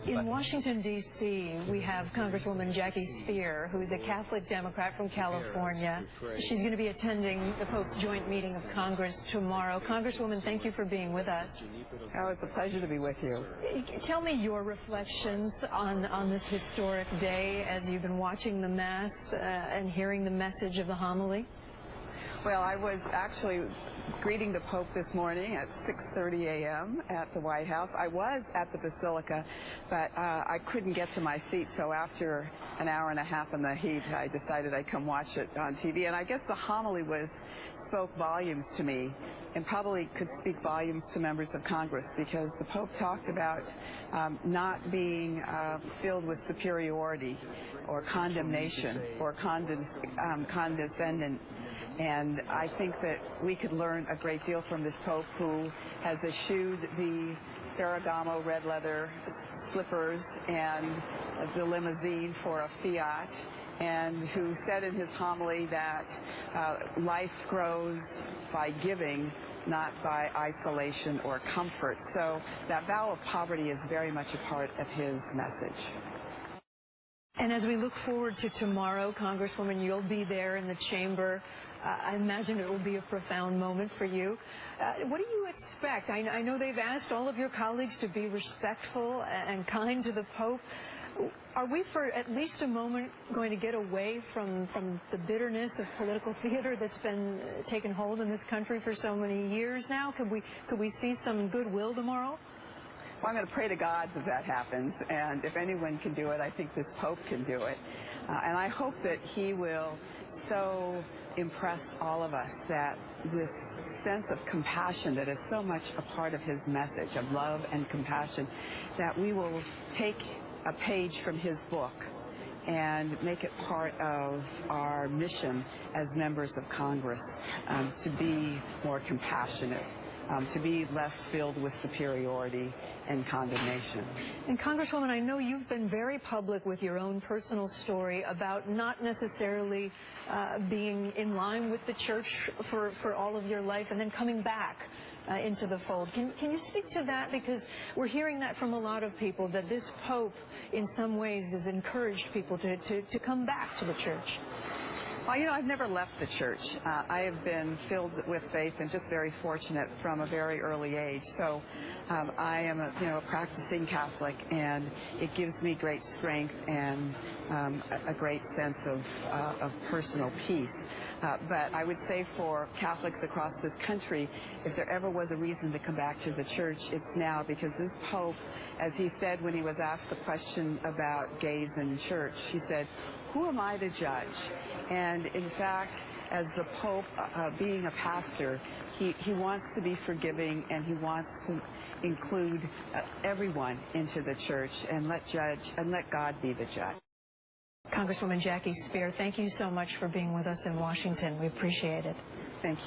In Washington, D.C., we have Congresswoman Jackie Speier, who's a Catholic Democrat from California. She's going to be attending the Pope's joint meeting of Congress tomorrow. Congresswoman, thank you for being with us. Oh, it's a pleasure to be with you. Tell me your reflections on this historic day as you've been watching the Mass and hearing the message of the homily. Well, I was actually greeting the Pope this morning at 6:30 a.m. at the White House. I was at the Basilica, but I couldn't get to my seat, so after an hour and a half in the heat, I decided I'd come watch it on TV. And I guess the homily spoke volumes to me, and probably could speak volumes to members of Congress, because the Pope talked about not being filled with superiority or condemnation or condescendent. And I think that we could learn a great deal from this Pope, who has eschewed the Ferragamo red leather slippers and the limousine for a Fiat, and who said in his homily that life grows by giving, not by isolation or comfort. So that vow of poverty is very much a part of his message. And as we look forward to tomorrow, Congresswoman, you'll be there in the chamber. I imagine it will be a profound moment for you. What do you expect? I know they've asked all of your colleagues to be respectful and kind to the Pope. Are we, for at least a moment, going to get away from the bitterness of political theater that's been taken hold in this country for so many years now? Could we see some goodwill tomorrow? Well, I'm going to pray to God that that happens, and if anyone can do it, I think this Pope can do it. And I hope that he will so impress all of us that this sense of compassion that is so much a part of his message of love and compassion, that we will take a page from his book and make it part of our mission as members of Congress, to be more compassionate, to be less filled with superiority and condemnation. And Congresswoman, I know you've been very public with your own personal story about not necessarily being in line with the church for all of your life and then coming back into the fold. Can you speak to that? Because we're hearing that from a lot of people, that this Pope in some ways has encouraged people to come back to the church. Well, you know, I've never left the church. I have been filled with faith and just very fortunate from a very early age. So I am a practicing Catholic, and it gives me great strength and a great sense of personal peace. But I would say for Catholics across this country, if there ever was a reason to come back to the church, it's now, because this Pope, as he said when he was asked the question about gays in church, he said, "Who am I to judge?" And in fact, as the Pope, being a pastor, he wants to be forgiving, and he wants to include everyone into the church and let God be the judge. Congresswoman Jackie Speier, thank you so much for being with us in Washington. We appreciate it. Thank you.